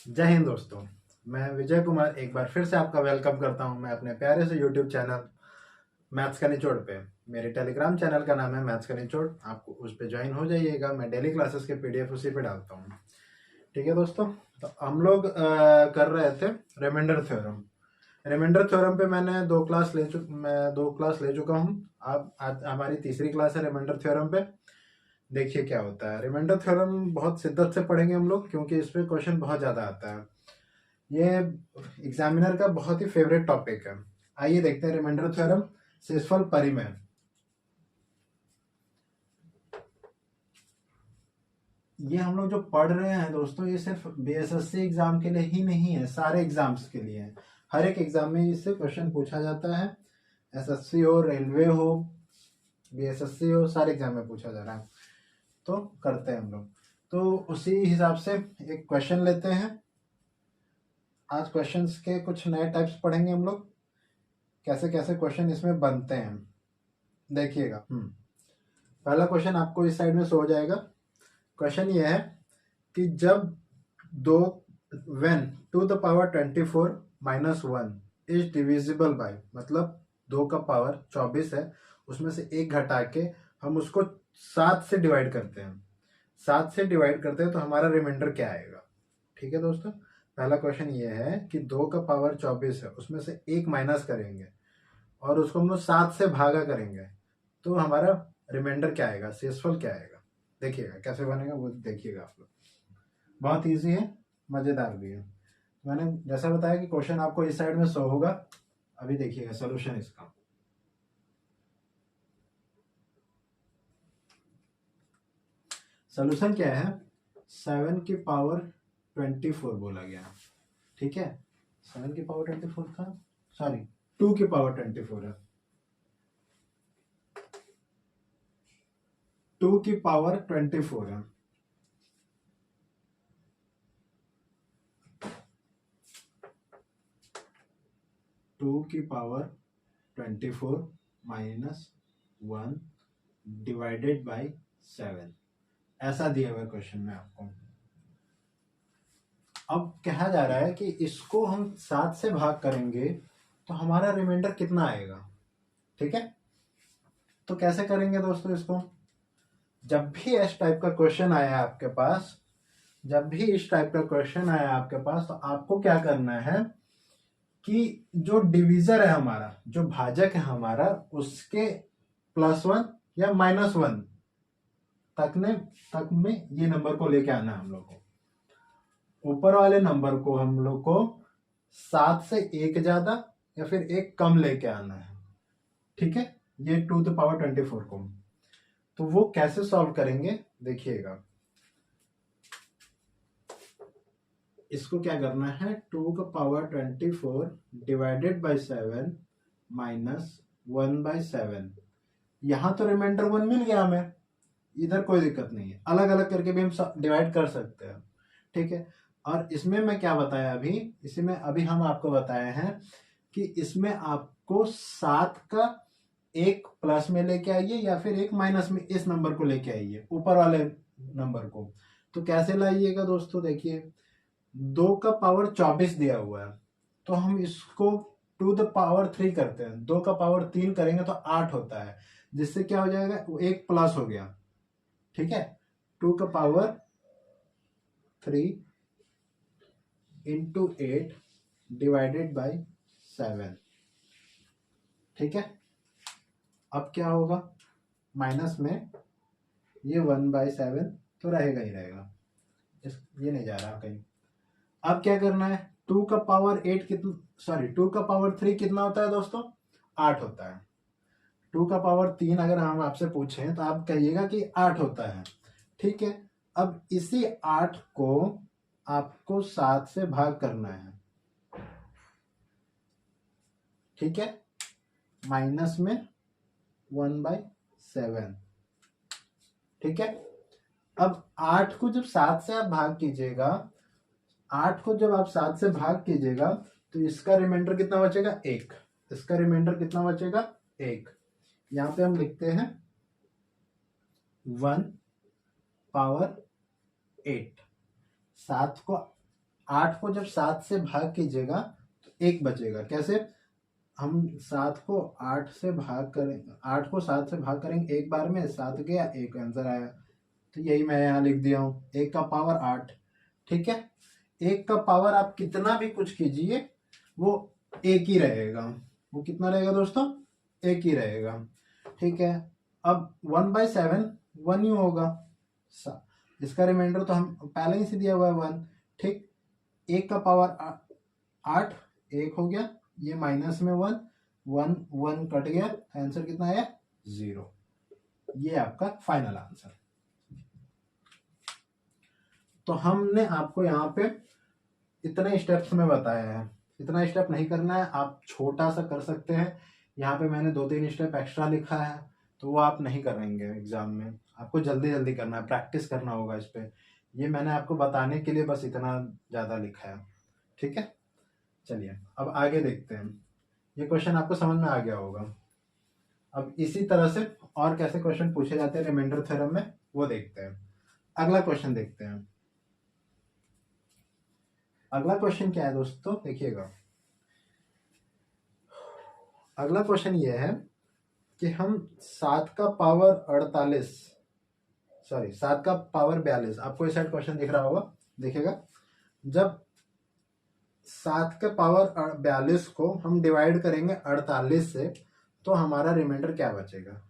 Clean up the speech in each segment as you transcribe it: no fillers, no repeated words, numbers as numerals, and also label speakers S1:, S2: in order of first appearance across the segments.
S1: जय हिंद दोस्तों। मैं विजय कुमार एक बार फिर से आपका वेलकम करता हूं मैं अपने प्यारे से यूट्यूब चैनल मैथ्स का निचोड़ पे। मेरे टेलीग्राम चैनल का नाम है मैथ्स का निचोड़, आपको उस पे ज्वाइन हो जाइएगा। मैं डेली क्लासेस के पीडीएफ उसी पे डालता हूँ। ठीक है दोस्तों, तो हम लोग कर रहे थे रिमाइंडर थ्योरम। रिमाइंडर थ्योरम पे मैं दो क्लास ले चुका हूँ। अब आज हमारी तीसरी क्लास है रिमाइंडर थ्योरम पे। देखिए क्या होता है। रिमाइंडर थ्योरम बहुत शिद्दत से पढ़ेंगे हम लोग, क्योंकि इस पे क्वेश्चन बहुत ज़्यादा आता है। ये एग्जामिनर का बहुत ही फेवरेट टॉपिक है। आइए देखते हैं रिमाइंडर थ्योरम, शेषफल परिमेय। ये हम लोग जो पढ़ रहे हैं दोस्तों, ये सिर्फ बीएसएससी एग्जाम के लिए ही नहीं है, सारे एग्जाम्स के लिए है। हर एक एग्जाम में इससे क्वेश्चन पूछा जाता है। एसएससी हो, रेलवे हो, बीएसएससी हो, सारे एग्जाम में पूछा जा रहा है। तो करते हैं हम लोग। तो उसी हिसाब से एक क्वेश्चन लेते हैं। आज क्वेश्चंस के कुछ नए टाइप्स पढ़ेंगे हम लोग, कैसे कैसे क्वेश्चन इसमें बनते हैं। देखिएगा। पहला क्वेश्चन आपको इस साइड में शो हो जाएगा। क्वेश्चन ये है कि जब दो when two the power 24 minus 1 is divisible by, मतलब 2 का पावर 24 है, उसमें से 1 घटा के हम उसको 7 से डिवाइड करते हैं। 7 से डिवाइड करते हैं तो हमारा रिमाइंडर क्या आएगा। ठीक है दोस्तों, पहला क्वेश्चन ये है कि 2 का पावर 24 है, उसमें से 1 माइनस करेंगे और उसको हम लोग 7 से भागा करेंगे, तो हमारा रिमाइंडर क्या आएगा, शेषफल क्या आएगा। देखिएगा कैसे बनेगा, वो देखिएगा आप लोग। बहुत इजी है, मजेदार भी है। मैंने जैसा बताया कि क्वेश्चन आपको इस साइड में शो होगा। अभी देखिएगा सोल्यूशन इसका। सोल्यूशन क्या है, 7 की पावर 24 बोला गया। ठीक है, 7 की पावर 24 था, सॉरी 2 की पावर 24 है। 2 की पावर 24 है। टू की पावर 24 माइनस 1 डिवाइडेड बाई 7, ऐसा दिया हुआ क्वेश्चन में आपको। अब कहा जा रहा है कि इसको हम 7 से भाग करेंगे तो हमारा रिमाइंडर कितना आएगा। ठीक है, तो कैसे करेंगे दोस्तों इसको। जब भी इस टाइप का क्वेश्चन आया आपके पास, जब भी इस टाइप का क्वेश्चन आया आपके पास, तो आपको क्या करना है कि जो डिवीजर है हमारा, जो भाजक है हमारा, उसके +1 या -1 तक में ये नंबर को लेके आना है हम लोग को। ऊपर वाले नंबर को हम लोग को 7 से 1 ज्यादा या फिर 1 कम लेके आना है। ठीक है, ये 2 द पावर 24 को। तो वो कैसे सॉल्व करेंगे देखिएगा। इसको क्या करना है, 2 का पावर 24 डिवाइडेड बाई 7 माइनस 1/7। यहां तो रिमाइंडर 1 मिल गया हमें, इधर कोई दिक्कत नहीं है, अलग अलग करके भी हम डिवाइड कर सकते हैं। ठीक है, और इसमें मैं क्या बताया अभी, इसमें अभी हम आपको बताए हैं कि इसमें आपको 7 का 1 प्लस में लेके आइए या फिर 1 माइनस में, इस नंबर को लेके आइए, ऊपर वाले नंबर को। तो कैसे लाइएगा दोस्तों, देखिए 2 का पावर 24 दिया हुआ है, तो हम इसको 2 द पावर 3 करते हैं। 2 का पावर 3 करेंगे तो 8 होता है, जिससे क्या हो जाएगा, वो 1 प्लस हो गया। ठीक है, 2 का पावर 3 इंटू 8 डिवाइडेड बाई 7। ठीक है, अब क्या होगा, माइनस में ये 1/7 तो रहेगा ही रहेगा, ये नहीं जा रहा कहीं। अब क्या करना है, 2 का पावर 8 कितना, सॉरी 2 का पावर 3 कितना होता है दोस्तों, 8 होता है। 2 का पावर 3 अगर हम आपसे पूछें तो आप कहिएगा कि 8 होता है। ठीक है, अब इसी 8 को आपको 7 से भाग करना है। ठीक है, माइनस में 1/7। ठीक है, अब 8 को जब 7 से आप भाग कीजिएगा, 8 को जब आप 7 से भाग कीजिएगा तो इसका रिमाइंडर कितना बचेगा, 1। इसका रिमाइंडर कितना बचेगा, 1। यहां पे हम लिखते हैं 1 पावर 8। 7 को 8 को जब 7 से भाग कीजिएगा तो 1 बचेगा। कैसे? हम 7 को 8 से भाग करें, 8 को 7 से भाग करेंगे एक बार में, 7 गया, 1 आंसर आया। तो यही मैं यहाँ लिख दिया हूँ, 1 का पावर 8। ठीक है, 1 का पावर आप कितना भी कुछ कीजिए वो एक ही रहेगा। वो कितना रहेगा दोस्तों? एक ही रहेगा। ठीक है, अब 1/7 1 ही होगा। इसका रिमाइंडर तो हम पहले ही से दिया हुआ है 1। ठीक, 1 का पावर 8, 1 हो गया, ये माइनस में 1, 1 1 कट गया, आंसर कितना आया? 0। ये आपका फाइनल आंसर। तो हमने आपको यहाँ पे इतने स्टेप्स में बताया है। इतना स्टेप नहीं करना है, आप छोटा सा कर सकते हैं। यहाँ पे मैंने 2-3 स्टेप एक्स्ट्रा लिखा है, तो वो आप नहीं करेंगे एग्जाम में। आपको जल्दी जल्दी करना है, प्रैक्टिस करना होगा इस पे। ये मैंने आपको बताने के लिए बस इतना ज़्यादा लिखा है। ठीक है, चलिए अब आगे देखते हैं। ये क्वेश्चन आपको समझ में आ गया होगा। अब इसी तरह से और कैसे क्वेश्चन पूछे जाते हैं रिमाइंडर थ्योरम में, वो देखते हैं। अगला क्वेश्चन देखते हैं। अगला क्वेश्चन क्या है दोस्तों, देखिएगा। अगला क्वेश्चन ये है कि हम 7 का पावर 48, सॉरी 7 का पावर 42, आपको इस साइड क्वेश्चन दिख रहा होगा, देखिएगा। जब 7 के पावर 42 को हम डिवाइड करेंगे 48 से, तो हमारा रिमाइंडर क्या बचेगा?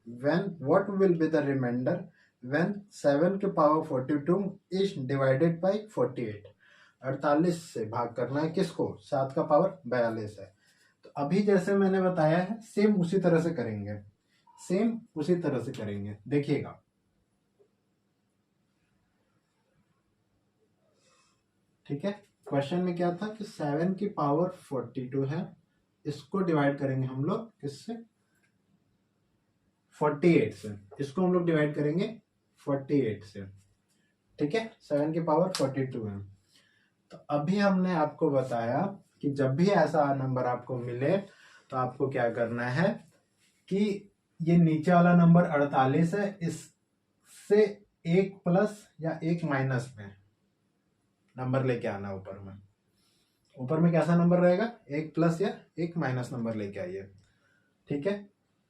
S1: What will be the remainder when 7 के पावर 42 इज डिवाइडेड बाय 48। 48 से भाग करना है किसको? 7 का पावर 42 है। तो अभी जैसे मैंने बताया है सेम उसी तरह से करेंगे, सेम उसी तरह से करेंगे, देखिएगा। ठीक है, क्वेश्चन में क्या था कि 7 की पावर 42 है, इसको डिवाइड करेंगे हम लोग किससे? 48 से। इसको हम लोग डिवाइड करेंगे 48 से। ठीक है, 7 की पावर 42 है। तो अभी हमने आपको बताया कि जब भी ऐसा नंबर आपको मिले तो आपको क्या करना है कि ये नीचे वाला नंबर 48 है, इससे 1 प्लस या 1 माइनस में नंबर लेके आना। ऊपर में कैसा नंबर रहेगा? 1 प्लस या 1 माइनस नंबर लेके आइए। ठीक है,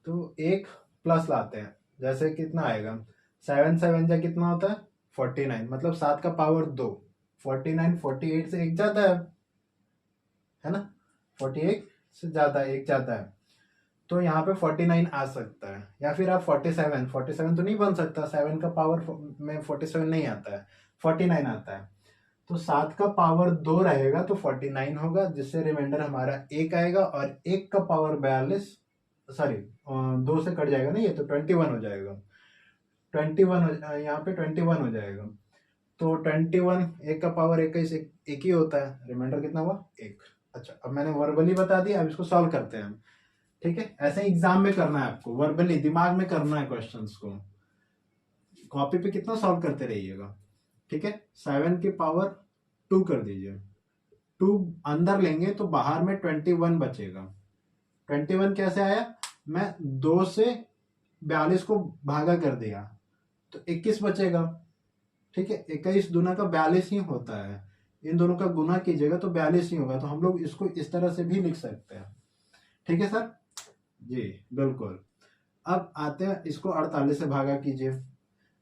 S1: तो 1 प्लस लाते हैं, जैसे कितना आएगा? 7 7 जा कितना होता है? 49, मतलब 7 का पावर 2। 49 48 से एक जाता है ना? 48 से ज्यादा, एक जाता है, तो यहाँ पे 49 आ सकता है। या फिर आप 47 तो नहीं बन सकता, 7 का पावर में 47 नहीं आता है, 49 आता है। तो 7 का पावर 2 रहेगा तो 49 होगा, जिससे रिमाइंडर हमारा 1 आएगा। और 1 का पावर 42, सॉरी 2 से कट जाएगा ना, ये तो 21 हो जाएगा। 21 यहाँ पे 21 हो जाएगा। तो 21, 1 का पावर 21 एक ही होता है, रिमाइंडर कितना हुआ? 1। अच्छा, अब मैंने वर्बली बता दिया, अब इसको सॉल्व करते हैं। ठीक है, ऐसे एग्जाम में करना है आपको, वर्बली दिमाग में करना है क्वेश्चंस को, कॉपी पे कितना सॉल्व करते रहिएगा। ठीक है, 7 की पावर 2 कर दीजिए, 2 अंदर लेंगे तो बाहर में 21 बचेगा। 21 कैसे आया? मैं 2 से 42 को भागा कर दिया तो 21 बचेगा। ठीक है, 21 दूना का 42 ही होता है, इन दोनों का गुना कीजिएगा तो 42 ही होगा। तो हम लोग इसको इस तरह से भी लिख सकते हैं। ठीक है सर जी, बिल्कुल। अब आते हैं, इसको 48 से भागा कीजिए।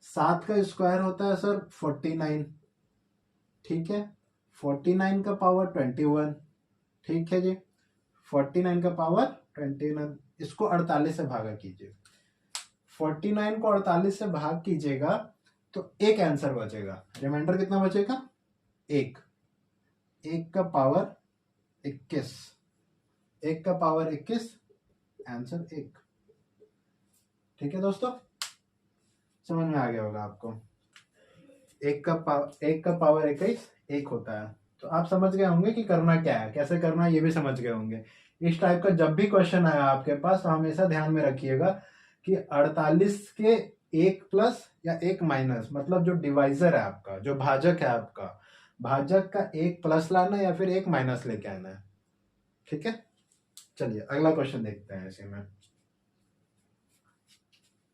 S1: 7 का स्क्वायर होता है सर 49। ठीक है, 49 का पावर 21। ठीक है जी, 49 का पावर 29, इसको 48 से भागा कीजिए। 49 को 48 से भाग कीजिएगा तो एक आंसर बचेगा। रिमाइंडर कितना बचेगा? 1। 1 का पावर 21, 1 का पावर 21, आंसर 1। ठीक है दोस्तों, समझ में आ गया होगा आपको। 1 का पावर 21 1 होता है। तो आप समझ गए होंगे कि करना क्या है, कैसे करना है, ये भी समझ गए होंगे। इस टाइप का जब भी क्वेश्चन आया आपके पास तो हमेशा ध्यान में रखिएगा कि 48 के 1 प्लस या 1 माइनस, मतलब जो डिवाइजर है आपका, जो भाजक है आपका, भाजक का 1 प्लस लाना या फिर 1 माइनस लेके आना है। ठीक है, चलिए अगला क्वेश्चन देखते हैं।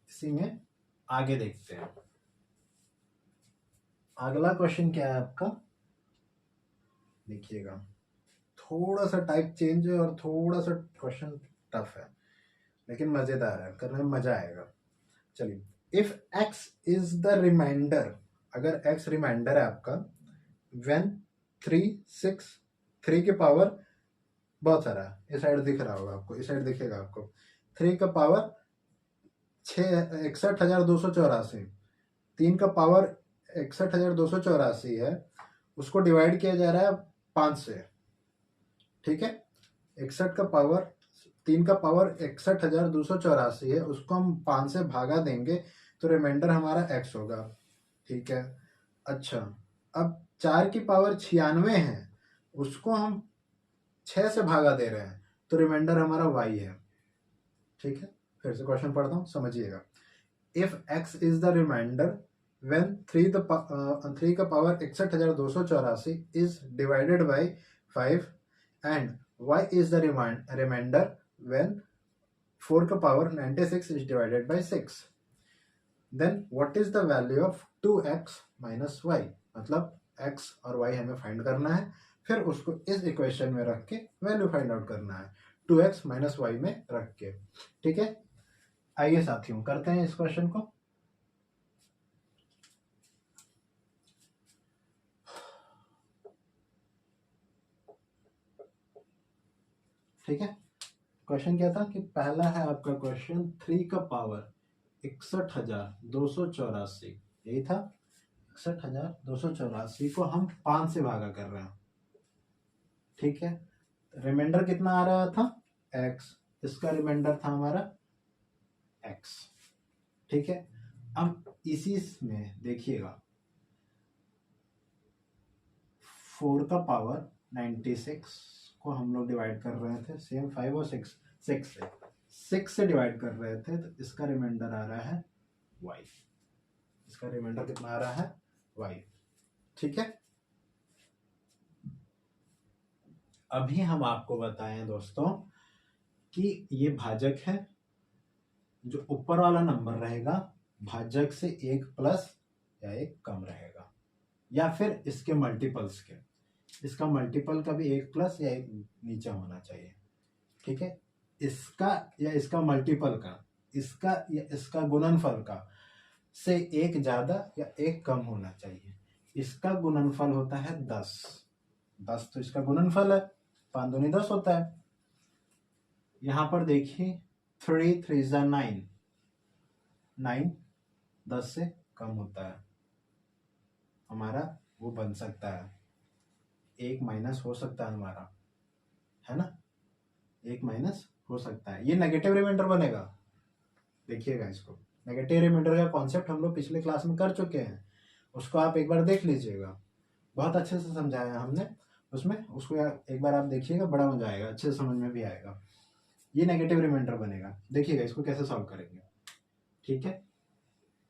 S1: इसी में आगे देखते हैं। अगला क्वेश्चन क्या है आपका? देखिएगा थोड़ा सा टाइप चेंज है और थोड़ा सा क्वेश्चन टफ है, लेकिन मजेदार है, करने में मजा आएगा। चलिए, if x is the remainder, अगर x रिमाइंडर है आपका, व्हेन 3 6 3 के पावर बहुत सारा है, इस साइड दिख रहा होगा आपको, इस साइड दिखेगा आपको, 3 का पावर 61,284, 3 का पावर 61,284 है, उसको डिवाइड किया जा रहा है 5 से। ठीक है, 61 का पावर 3 का पावर 61,284 है, उसको हम 5 से भागा देंगे तो रिमाइंडर हमारा x होगा। ठीक है, अच्छा, अब 4 की पावर 96 है, उसको हम 6 से भागा दे रहे हैं तो रिमाइंडर हमारा y है। ठीक है, फिर से क्वेश्चन पढ़ता हूँ, समझिएगा। If x is the remainder when 3 का power 61,284 is divided by 5 and y is the remainder when 4 का power 96 is divided by 6, then what is the value of 2x minus y, मतलब x और y हमें find करना है, फिर उसको इस इक्वेशन में रख के वैल्यू फाइंड आउट करना है 2x माइनस वाई में रख के। ठीक है, आइए साथियों करते हैं इस क्वेश्चन को। ठीक है, क्वेश्चन क्या था कि पहला है आपका क्वेश्चन 3 का पावर 61,284, यही था, 61,284 को हम 5 से भागा कर रहे हैं। ठीक है, रिमाइंडर कितना आ रहा था x, इसका रिमाइंडर था हमारा x। ठीक है, अब इसी में देखिएगा 4 का पावर 96 को हम लोग डिवाइड कर रहे थे, सेम 5 और 6 से डिवाइड कर रहे थे, तो इसका रिमाइंडर आ रहा है y, इसका रिमाइंडर कितना आ रहा है y। ठीक है, अभी हम आपको बताएं दोस्तों कि ये भाजक है, जो ऊपर वाला नंबर रहेगा भाजक से एक प्लस या एक कम रहेगा, या फिर इसके मल्टीपल्स के, इसका मल्टीपल का भी एक प्लस या एक नीचे होना चाहिए। ठीक है, इसका या इसका मल्टीपल का, इसका या इसका गुणनफल का से एक ज्यादा या एक कम होना चाहिए। इसका गुणनफल होता है 10, तो इसका गुणनफल है, 5 दूनी 10 होता है। यहां पर देखिए 3 3 9, 9 10 से कम होता है, हमारा वो बन सकता है, एक माइनस हो सकता है हमारा, है ना, एक माइनस हो सकता है, ये नेगेटिव रिमाइंडर बनेगा। देखिएगा इसको, नेगेटिव रिमाइंडर का कॉन्सेप्ट हम लोग पिछले क्लास में कर चुके हैं, उसको आप एक बार देख लीजिएगा, बहुत अच्छे से समझाया हमने उसमें, उसको एक बार आप देखिएगा, बड़ा मजा आएगा, अच्छे से समझ में भी आएगा। ये नेगेटिव रिमाइंडर बनेगा, देखिएगा इसको कैसे सॉल्व करेंगे। ठीक है,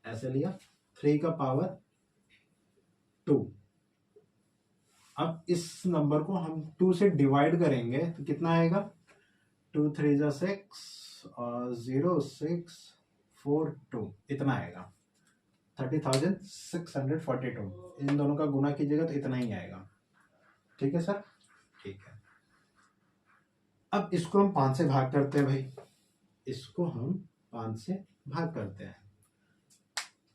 S1: ऐसे लिया 3 का पावर 2, अब इस नंबर को हम 2 से डिवाइड करेंगे तो कितना आएगा, 2 3 जा 6 और 0 6 4 2, इतना आएगा 30,642। इन दोनों का गुना कीजिएगा तो इतना ही आएगा। ठीक है सर, ठीक है। अब इसको हम 5 से भाग करते हैं भाई, इसको हम 5 से भाग करते हैं,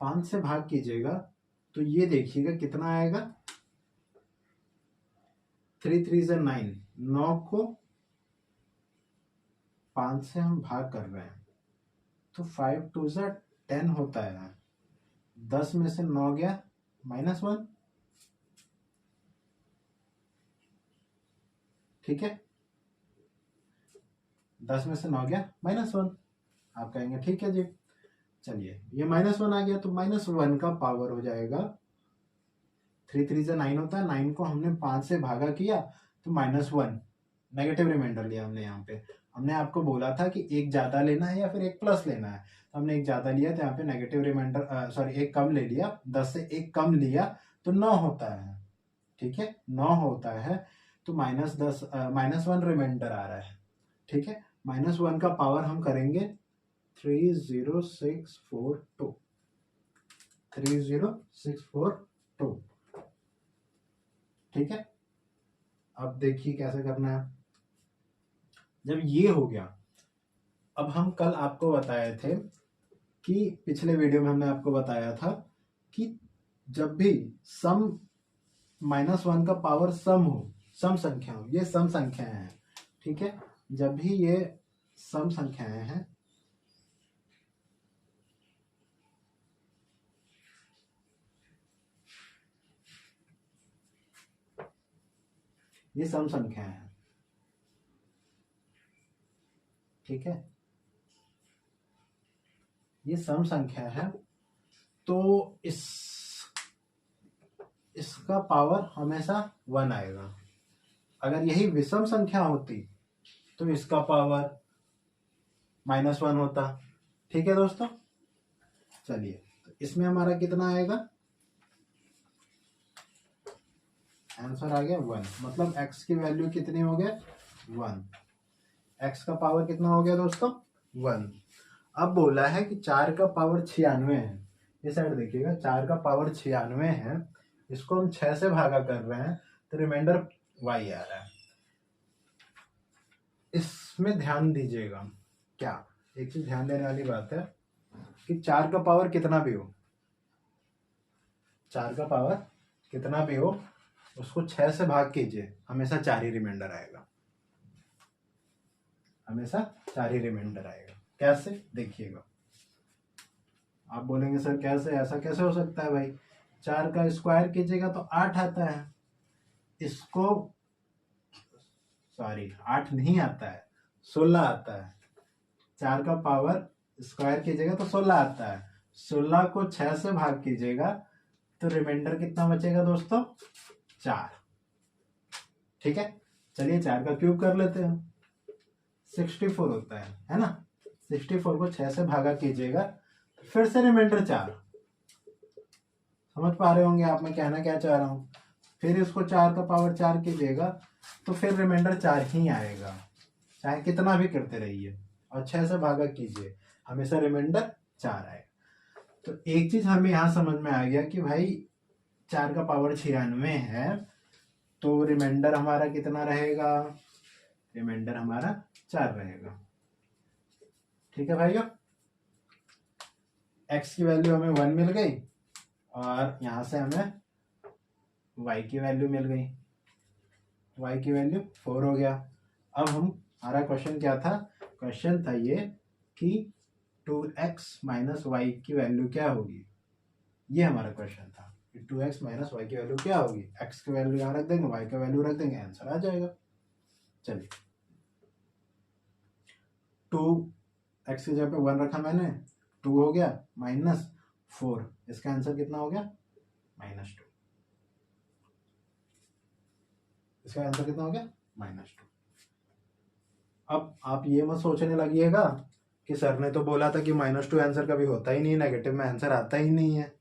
S1: 5 से भाग कीजिएगा तो ये देखिएगा कितना आएगा, 3 3 जा 9, 9 को 5 से हम भाग कर रहे हैं तो 5 2 जा 10 होता है, 10 में से 9 गया -1। ठीक है, 10 में से 9 गया -1, आप कहेंगे ठीक है जी, चलिए ये -1 आ गया तो -1 का पावर हो जाएगा, 3 3 जा 9 होता है, 9 को हमने 5 से भागा किया तो -1, नेगेटिव रिमाइंडर लिया हमने। यहाँ पे हमने आपको बोला था कि एक ज्यादा लेना है या फिर एक प्लस लेना है, तो हमने एक ज्यादा लिया तो यहाँ पे नेगेटिव रिमाइंडर, सॉरी एक कम ले लिया, 10 से एक कम लिया तो 9 होता है। ठीक है, 9 होता है तो -1 रिमाइंडर आ रहा है। ठीक है, -1 का पावर हम करेंगे 30642, 30642। ठीक है, अब देखिए कैसे करना है। जब ये हो गया, अब हम कल आपको बताए थे कि पिछले वीडियो में हमने आपको बताया था कि जब भी सम -1 का पावर सम हो, सम संख्या हो, ये सम संख्याएं हैं, ठीक है। जब भी ये सम संख्याएं हैं, ये सम संख्याएं हैं, ठीक है, ये सम संख्या है, तो इसका पावर हमेशा 1 आएगा। अगर यही विषम संख्या होती तो इसका पावर -1 होता, ठीक है दोस्तों। चलिए, तो इसमें हमारा कितना आएगा, आंसर आ गया 1, मतलब x की वैल्यू कितनी हो गया 1। x का पावर कितना हो गया दोस्तों 1। अब बोला है कि 4 का पावर 96 है, ये साइड देखिएगा, 4 का पावर 96 है, इसको हम 6 से भागा कर रहे हैं तो रिमाइंडर y आ रहा है। इसमें ध्यान दीजिएगा, क्या एक चीज ध्यान देने वाली बात है कि 4 का पावर कितना भी हो, 4 का पावर कितना भी हो, उसको 6 से भाग कीजिए, हमेशा 4 ही रिमाइंडर आएगा, हमेशा 4 ही रिमाइंडर आएगा। कैसे, देखिएगा। आप बोलेंगे सर कैसे, ऐसा कैसे हो सकता है भाई, 4 का स्क्वायर कीजिएगा तो 8 आता है, इसको सॉरी 8 नहीं आता है, 16 आता है। 4 का पावर स्क्वायर कीजिएगा तो 16 आता है, 16 को 6 से भाग कीजिएगा तो रिमाइंडर कितना बचेगा दोस्तों 4, ठीक है। चलिए 4 का क्यूब कर लेते हैं, 64 होता है ना। 64 को 6 से भागा कीजिएगा, फिर से रिमाइंडर 4। समझ पा रहे होंगे आप मैं कहना क्या चाह रहा हूँ। फिर इसको 4 का पावर 4 कीजिएगा तो फिर रिमाइंडर 4 ही आएगा, चाहे कितना भी करते रहिए, और 6 से भागा कीजिए, हमेशा रिमाइंडर 4 आएगा। तो एक चीज हमें यहाँ समझ में आ गया कि भाई 4 का पावर 96 है, तो रिमाइंडर हमारा कितना रहेगा, रिमाइंडर हमारा 4 रहेगा, ठीक है भाइयों। x की वैल्यू हमें 1 मिल गई और यहाँ से हमें y की वैल्यू मिल गई, y की वैल्यू 4 हो गया। अब हमारा क्वेश्चन क्या था, क्वेश्चन था ये कि 2x - y की वैल्यू क्या होगी, ये हमारा क्वेश्चन था। 2x - y की वैल्यू क्या होगी, x की वैल्यू यहाँ रख देंगे, y का वैल्यू रख देंगे, आंसर आ जाएगा। चलिए 2x की जगह पे 1 रखा मैंने, 2 हो गया -4, इसका आंसर कितना हो गया -2, इसका आंसर कितना हो गया -2। अब आप ये मत सोचने लगिएगा कि सर ने तो बोला था कि -2 आंसर कभी होता ही नहीं, नेगेटिव में आंसर आता ही नहीं है,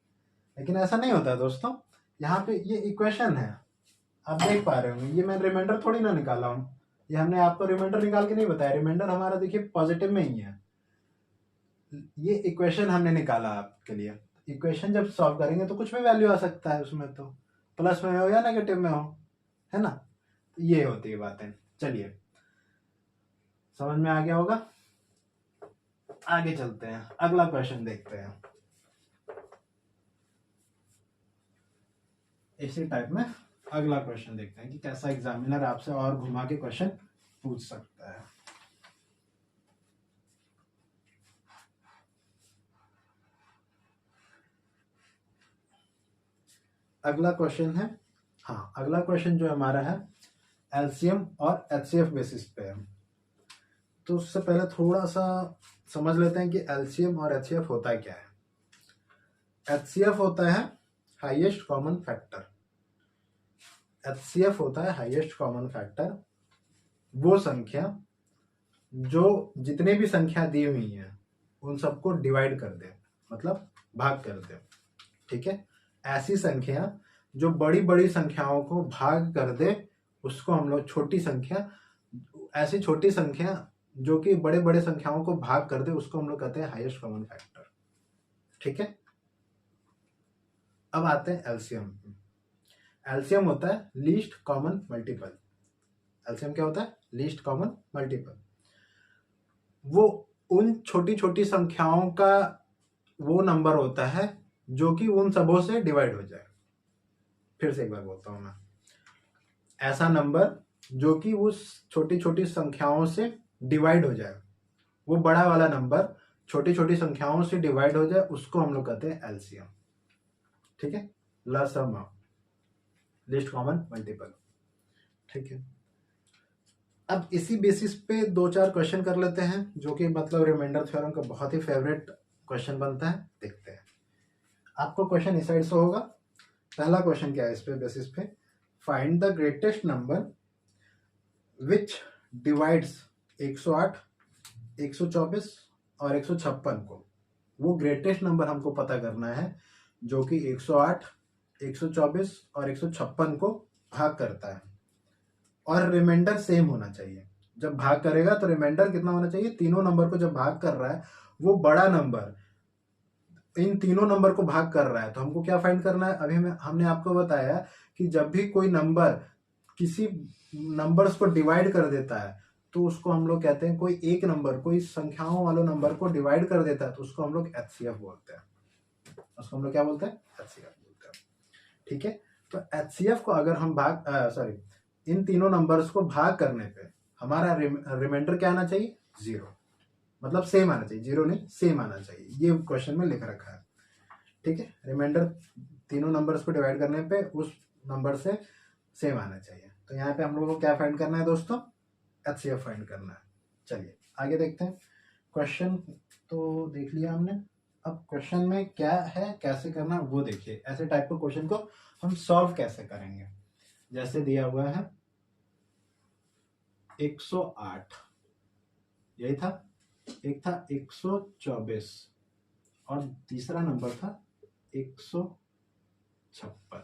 S1: लेकिन ऐसा नहीं होता दोस्तों। यहाँ पे ये इक्वेशन है, आप देख पा रहे होंगे, ये मैं रिमाइंडर थोड़ी ना निकाला हूँ, ये हमने आपको रिमाइंडर निकाल के नहीं बताया, रिमाइंडर हमारा देखिए पॉजिटिव में ही है, ये इक्वेशन हमने निकाला आपके लिए। इक्वेशन जब सॉल्व करेंगे तो कुछ भी वैल्यू आ सकता है उसमें, तो प्लस में हो या नेगेटिव में हो, है ना, तो ये होती है बातें। चलिए समझ में आ गया होगा, आगे चलते हैं, अगला क्वेश्चन देखते हैं। इसी टाइप में अगला क्वेश्चन देखते हैं कि कैसा एग्जामिनर आपसे और घुमा के क्वेश्चन पूछ सकता है। अगला क्वेश्चन है, हाँ अगला क्वेश्चन जो हमारा है एलसीएम और एचसीएफ बेसिस पे है। तो उससे पहले थोड़ा सा समझ लेते हैं कि एलसीएम और एचसीएफ होता है क्या है। एचसीएफ होता है हाईएस्ट कॉमन फैक्टर, एचसीएफ होता है हाईएस्ट कॉमन फैक्टर, वो संख्या जो जितने भी संख्या दी हुई है उन सबको डिवाइड कर दे, मतलब भाग कर दे, ठीक है। ऐसी संख्या जो बड़ी बड़ी संख्याओं को भाग कर दे उसको हम लोग छोटी संख्या, ऐसी छोटी संख्या जो कि बड़े बड़े संख्याओं को भाग कर दे उसको हम लोग कहते हैं हाईएस्ट कॉमन फैक्टर, ठीक है। अब आते हैं एलसीएम। एलसीएम होता है लीस्ट कॉमन मल्टीपल, एलसीएम क्या होता है? Least common multiple. वो उन छोटी छोटी संख्याओं का वो नंबर होता है जो कि उन सबों से डिवाइड हो जाए। फिर से एक बार बोलता हूं मैं, ऐसा नंबर जो कि उस छोटी छोटी संख्याओं से डिवाइड हो जाए, वो बड़ा वाला नंबर छोटी छोटी संख्याओं से डिवाइड हो जाए, उसको हम लोग कहते हैं एलसीएम। ठीक है, लसम, लीस्ट कॉमन मल्टीपल। ठीक है, अब इसी बेसिस पे 2-4 क्वेश्चन कर लेते हैं, जो कि मतलब रिमाइंडर थ्योरम का बहुत ही फेवरेट क्वेश्चन बनता है। देखते हैं, आपको क्वेश्चन इस साइड से होगा। पहला क्वेश्चन क्या है इस पे बेसिस पे? Find the greatest number which divides 108, 124 और 156 को। वो ग्रेटेस्ट नंबर हमको पता करना है जो कि 108, 124 और 156 को भाग करता है, और रिमाइंडर सेम होना चाहिए। जब भाग करेगा तो रिमाइंडर कितना होना चाहिए? तीनों नंबर को जब भाग कर रहा है, वो बड़ा नंबर इन तीनों नंबर को भाग कर रहा है, तो हमको क्या फाइंड करना है? अभी हमने आपको बताया कि जब भी कोई नंबर किसी नंबर्स को डिवाइड कर देता है, तो उसको हम लोग कहते हैं, कोई एक नंबर कोई संख्याओं वाले नंबर को डिवाइड कर देता है तो उसको हम लोग एचसीएफ बोलते हैं। उसको हम लोग क्या बोलते हैं? एचसीएफ बोलते हैं। ठीक है, तो एचसीएफ को अगर हम इन तीनों नंबर्स को भाग करने पे हमारा रिमाइंडर क्या आना चाहिए? 0, मतलब सेम आना चाहिए, 0 नहीं, सेम आना चाहिए। ये क्वेश्चन में लिख रखा है। ठीक है, रिमाइंडर तीनों नंबर्स को डिवाइड करने पे उस नंबर से सेम आना चाहिए। तो यहाँ पे हम लोगों को क्या फाइंड करना है दोस्तों? एचसीएफ फाइंड करना है। चलिए आगे देखते हैं। क्वेश्चन तो देख लिया हमने, अब क्वेश्चन में क्या है, कैसे करना है वो देखिए। ऐसे टाइप के क्वेश्चन को हम सॉल्व कैसे करेंगे? जैसे दिया हुआ है 108, यही था, एक था 124 और तीसरा नंबर था 156।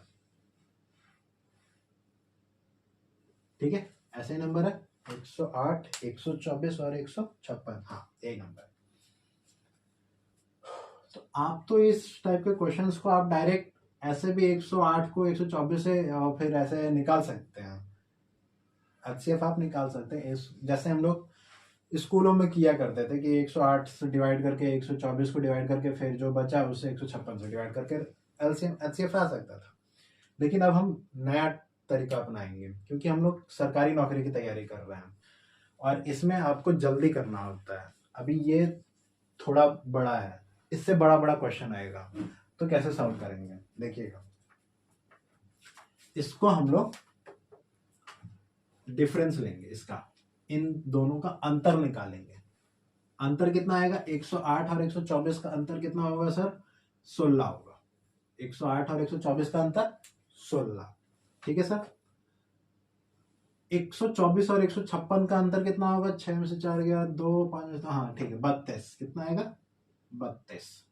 S1: ठीक है, ऐसे नंबर है 108, 124 और 156। हाँ, यही नंबर। तो आप तो इस टाइप के क्वेश्चंस को आप डायरेक्ट ऐसे भी 108 को 124 से फिर ऐसे निकाल सकते हैं। एचसीएफ आप निकाल सकते हैं, जैसे हम लोग स्कूलों में किया करते थे कि 108 से डिवाइड करके 124 को डिवाइड करके फिर जो बचा उसे 156 से डिवाइड करके एलसीएम एचसीएफ आ सकता था। लेकिन अब हम नया तरीका अपनाएंगे, क्योंकि हम लोग सरकारी नौकरी की तैयारी कर रहे हैं और इसमें आपको जल्दी करना होता है। अभी ये थोड़ा बड़ा है, इससे बड़ा बड़ा क्वेश्चन आएगा, तो कैसे सॉल्व करेंगे देखिएगा। इसको हम लोग डिफरेंस लेंगे, इसका इन दोनों का अंतर निकालेंगे। अंतर कितना आएगा? 108 और 124 का अंतर कितना होगा सर? 16 होगा। 108 और 124 का अंतर 16। ठीक है सर। 124 और 156 का अंतर कितना होगा? 6 में से 4 गया, 2, 5, हाँ ठीक है, 32। कितना आएगा? 32।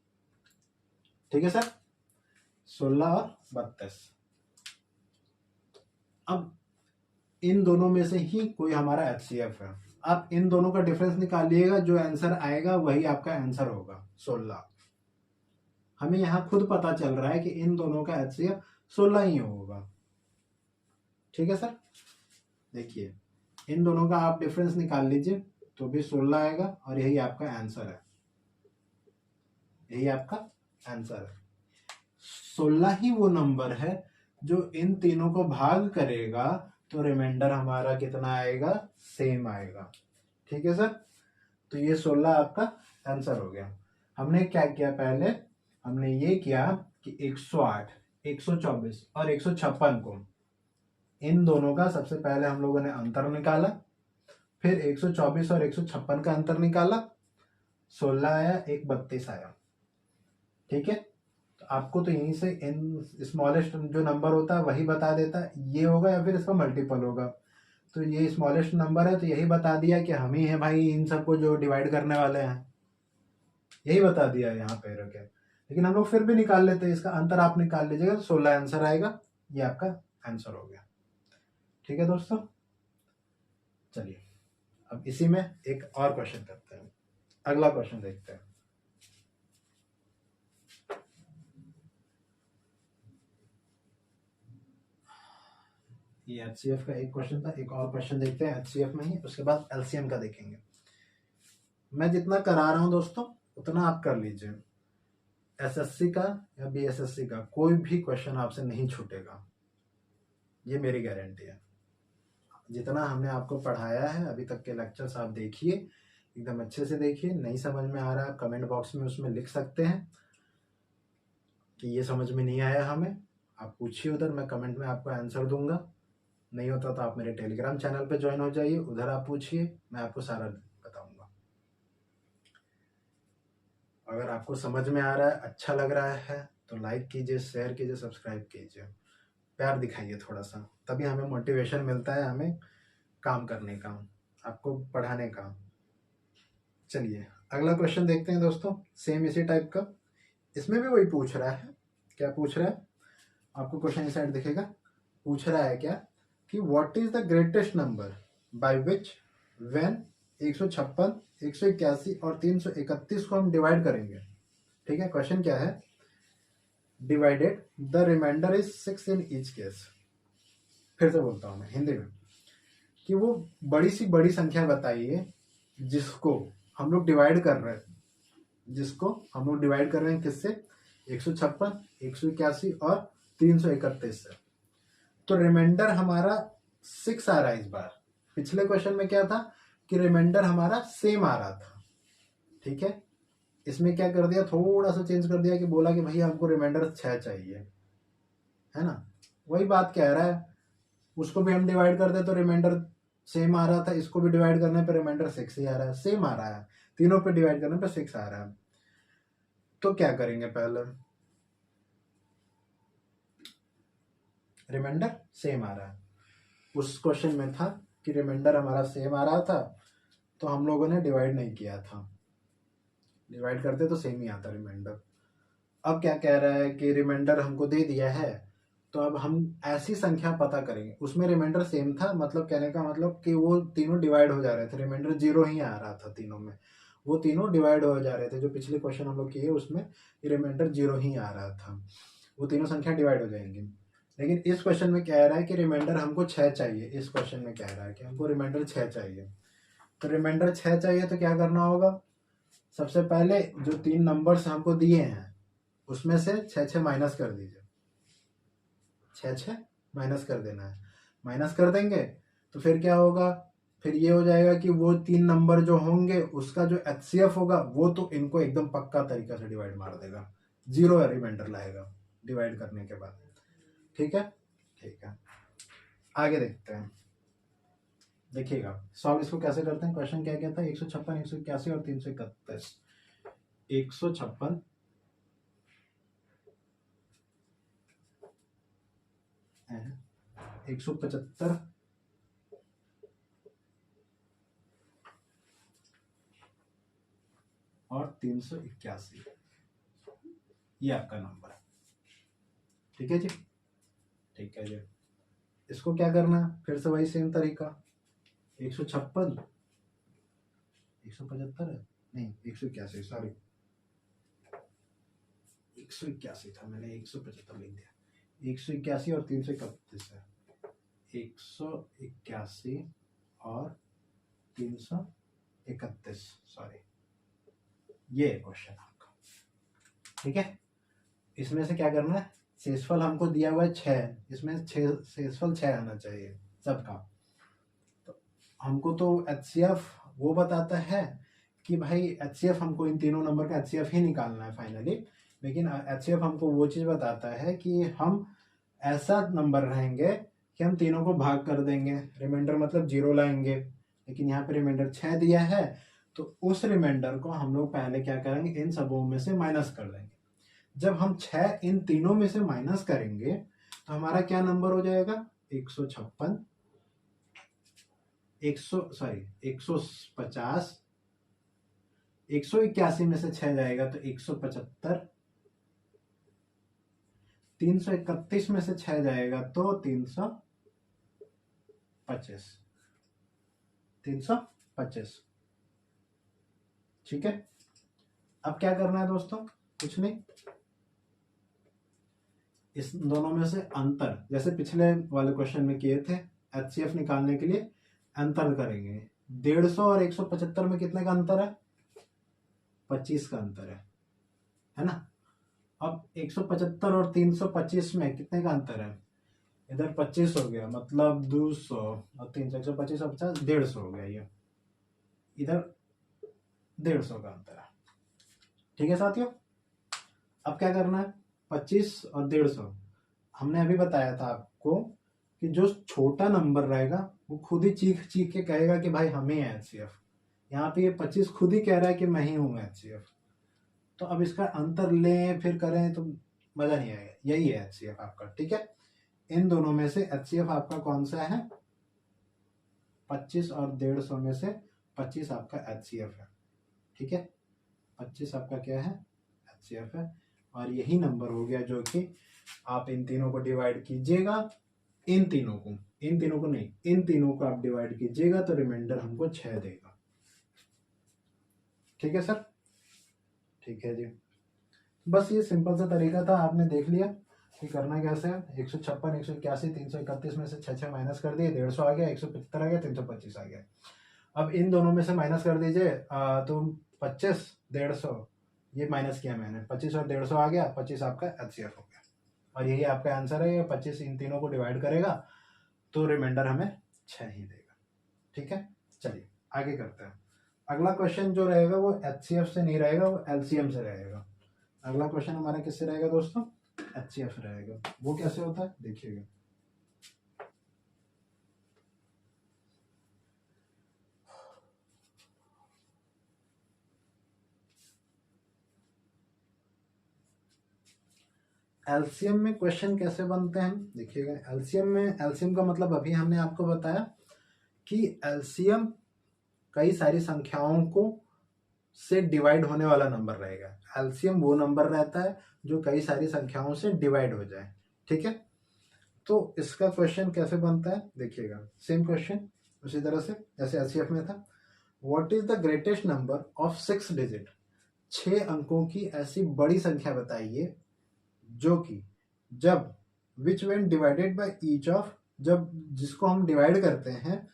S1: ठीक है सर, 16 और 32। अब इन दोनों में से ही कोई हमारा एचसीएफ है। आप इन दोनों का डिफरेंस निकालिएगा, जो आंसर आएगा वही आपका आंसर होगा, 16। हमें यहां खुद पता चल रहा है कि इन दोनों का एचसीएफ 16 ही होगा। ठीक है सर, देखिए इन दोनों का आप डिफरेंस निकाल लीजिए तो भी 16 आएगा और यही आपका आंसर है। यही आपका आंसर है। 16 ही वो नंबर है जो इन तीनों को भाग करेगा तो रिमाइंडर हमारा कितना आएगा? सेम आएगा। ठीक है सर, तो ये 16 आपका आंसर हो गया। हमने क्या किया? पहले हमने ये किया कि 108, 124 और 156 को, इन दोनों का सबसे पहले हम लोगों ने अंतर निकाला, फिर 124 और 156 का अंतर निकाला, 16 आया, एक 32 आया। ठीक है, तो आपको तो यहीं से इन स्मॉलेस्ट जो नंबर होता है वही बता देता है, ये होगा या फिर इसका मल्टीपल होगा। तो ये स्मॉलेस्ट नंबर है तो यही बता दिया कि हम ही हैं भाई इन सबको जो डिवाइड करने वाले हैं, यही बता दिया यहाँ पे रखे। लेकिन हम लोग फिर भी निकाल लेते हैं, इसका अंतर आप निकाल लीजिएगा, 16 आंसर आएगा। ये आपका आंसर हो गया। ठीक है दोस्तों, चलिए अब इसी में एक और क्वेश्चन करते हैं। अगला क्वेश्चन देखते हैं। ये एचसीएफ का एक क्वेश्चन था। एक और क्वेश्चन देखते हैं एचसीएफ में ही, उसके बाद एलसीएम का देखेंगे। मैं जितना करा रहा हूं दोस्तों उतना आप कर लीजिए। एसएससी का या बीएसएससी का कोई भी क्वेश्चन आपसे नहीं छूटेगा, ये मेरी गारंटी है। जितना हमने आपको पढ़ाया है अभी तक के लेक्चर्स आप देखिए, एकदम अच्छे से देखिए। नहीं समझ में आ रहा है कमेंट बॉक्स में उसमें लिख सकते हैं कि ये समझ में नहीं आया हमें, आप पूछिए उधर, मैं कमेंट में आपको आंसर दूंगा। नहीं होता तो आप मेरे टेलीग्राम चैनल पे ज्वाइन हो जाइए, उधर आप पूछिए, मैं आपको सारा बताऊंगा। अगर आपको समझ में आ रहा है, अच्छा लग रहा है तो लाइक कीजिए, शेयर कीजिए, सब्सक्राइब कीजिए, प्यार दिखाइए थोड़ा सा, तभी हमें मोटिवेशन मिलता है हमें काम करने का, आपको पढ़ाने का। चलिए अगला क्वेश्चन देखते हैं दोस्तों, सेम इसी टाइप का। इसमें भी वही पूछ रहा है। क्या पूछ रहा है, आपको क्वेश्चन इस साइड दिखेगा। पूछ रहा है क्या कि what is the greatest number by which when 156, 181 और 331 को हम डिवाइड करेंगे। ठीक है, क्वेश्चन क्या है, divided the remainder is 6 in each case. फिर से बोलता हूं मैं हिंदी में कि वो बड़ी सी बड़ी संख्या बताइए जिसको हम लोग डिवाइड कर रहे हैं, जिसको हम लोग डिवाइड कर रहे हैं किससे, 156, 181 और 331 से। तो रिमाइंडर हमारा 6 आ रहा है इस बार। पिछले क्वेश्चन में क्या था कि रिमाइंडर हमारा सेम आ रहा था। ठीक है, इसमें क्या कर दिया, थोड़ा सा चेंज कर दिया कि बोला कि भैया हमको रिमाइंडर 6 चाहिए, है ना। वही बात कह रहा है, उसको भी हम डिवाइड कर दे तो रिमाइंडर सेम आ रहा था, इसको भी डिवाइड करने पे रिमाइंडर 6 ही आ रहा है, सेम आ रहा है, तीनों पे डिवाइड करने पे 6 आ रहा है। तो क्या करेंगे, पहले रिमाइंडर सेम आ रहा है। उस क्वेश्चन में था कि रिमाइंडर हमारा सेम आ रहा था तो हम लोगों ने डिवाइड नहीं किया था, डिवाइड करते तो सेम ही आता रिमाइंडर। अब क्या कह रहा है कि रिमाइंडर हमको दे दिया है तो अब हम ऐसी संख्या पता करेंगे, उसमें रिमाइंडर सेम था, मतलब कहने का मतलब कि वो तीनों डिवाइड हो जा रहे थे, रिमाइंडर 0 ही आ रहा था तीनों में, वो तीनों डिवाइड हो जा रहे थे। जो पिछले क्वेश्चन हम लोग किए उसमें रिमाइंडर 0 ही आ रहा था, वो तीनों संख्या डिवाइड हो जाएंगी। लेकिन इस क्वेश्चन में कह रहा है कि रिमाइंडर हमको 6 चाहिए। इस क्वेश्चन में कह रहा है कि हमको रिमाइंडर 6 चाहिए। तो रिमाइंडर 6 चाहिए तो क्या करना होगा, सबसे पहले जो 3 नंबर्स हमको दिए हैं उसमें से 6 माइनस कर दीजिए, 6 माइनस कर देना है। माइनस कर देंगे तो फिर क्या होगा, फिर ये हो जाएगा कि वो 3 नंबर जो होंगे उसका जो एचसीएफ होगा वो तो इनको एकदम पक्का तरीका से डिवाइड मार देगा, 0 रिमाइंडर लाएगा डिवाइड करने के बाद। ठीक है, ठीक है, आगे देखते हैं। देखिएगा सॉल्व इसको कैसे करते हैं। क्वेश्चन क्या कहता है, 156, 181 और 331। 156, 175 और 381, ये आपका नंबर है। ठीक है जी, ठीक है जी। इसको क्या करना है, फिर से वही सेम तरीका, 156, 175 है, नहीं 181, सॉरी 181 था, मैंने 175 लिख दिया। 181 और 331 है, 181 और 331, सॉरी, ये क्वेश्चन आपका। ठीक है, इसमें से क्या करना है, शेषफल हमको दिया हुआ है 6, इसमें शेषफल 6 आना चाहिए सबका। तो हमको तो एचसीएफ वो बताता है कि भाई एचसीएफ हमको इन तीनों नंबर का एचसीएफ ही निकालना है फाइनली, लेकिन एचसीएफ हमको वो चीज़ बताता है कि हम ऐसा नंबर रहेंगे कि हम तीनों को भाग कर देंगे, रिमाइंडर मतलब 0 लाएंगे, लेकिन यहाँ पे रिमाइंडर 6 दिया है तो उस रिमाइंडर को हम लोग पहले क्या करेंगे, इन सबों में से माइनस कर देंगे। जब हम 6 इन तीनों में से माइनस करेंगे तो हमारा क्या नंबर हो जाएगा, 156, 150, 181 में से 6 जाएगा तो 175, 331 में से 6 जाएगा तो 325, 325। ठीक है, अब क्या करना है दोस्तों, कुछ नहीं, इस दोनों में से अंतर, जैसे पिछले वाले क्वेश्चन में किए थे, HCF निकालने के लिए अंतर करेंगे। 150 और 175 में कितने का अंतर है? 25 का अंतर है ना। अब 175 और 325 में कितने का अंतर है? इधर 25 हो गया, मतलब 200 और 300, 125 और 50, 150 हो गया। ये इधर 150 का अंतर है। ठीक है साथियों, अब क्या करना है? 25 और 150, हमने अभी बताया था आपको कि जो छोटा नंबर रहेगा वो खुद ही चीख चीख के कहेगा कि भाई हमें है HCF। यहाँ पे ये 25 खुद ही कह रहा है कि मैं ही हूँ HCF। तो अब इसका अंतर लें फिर करें तो मजा नहीं आएगा। यही है HCF आपका। ठीक है, इन दोनों में से HCF आपका कौन सा है? 25 और 150 में से 25 आपका HCF है। ठीक है, 25 आपका क्या है? HCF है। और यही नंबर हो गया जो कि आप इन तीनों को डिवाइड कीजिएगा, इन तीनों को नहीं, इन तीनों को आप डिवाइड कीजिएगा तो रिमाइंडर हमको 6 देगा। ठीक है सर, ठीक है जी। बस ये सिंपल सा तरीका था, आपने देख लिया कि करना कैसे है। 156, 181, 331 में से 6 माइनस कर दिए, 150 आ गया, 175 आ गया, 325 आ गया। अब इन दोनों में से माइनस कर दीजिए तो 25, 150, ये माइनस किया मैंने, 25 और 150 आ गया, 25 आपका HCF हो गया। और यही आपका आंसर है। 25 इन तीनों को डिवाइड करेगा तो रिमाइंडर हमें 6 ही देगा। ठीक है, चलिए आगे करते हैं। अगला क्वेश्चन जो रहेगा वो HCF से नहीं रहेगा, वो LCM से रहेगा। अगला क्वेश्चन हमारा किससे रहेगा दोस्तों? HCF रहेगा। वो कैसे होता है देखिएगा। एलसीएम में क्वेश्चन कैसे बनते हैं देखिएगा। एलसीएम का मतलब अभी हमने आपको बताया कि एलसीएम कई सारी संख्याओं को से डिवाइड होने वाला नंबर रहेगा। एलसीएम वो नंबर रहता है जो कई सारी संख्याओं से डिवाइड हो जाए। ठीक है, तो इसका क्वेश्चन कैसे बनता है देखिएगा। सेम क्वेश्चन उसी तरह से जैसे एलसीएफ में था। What is the greatest number of 6 digit? 6 अंकों की ऐसी बड़ी संख्या बताइए जो कि जब which when divided by each of, जब जिसको हम डिवाइड करते हैं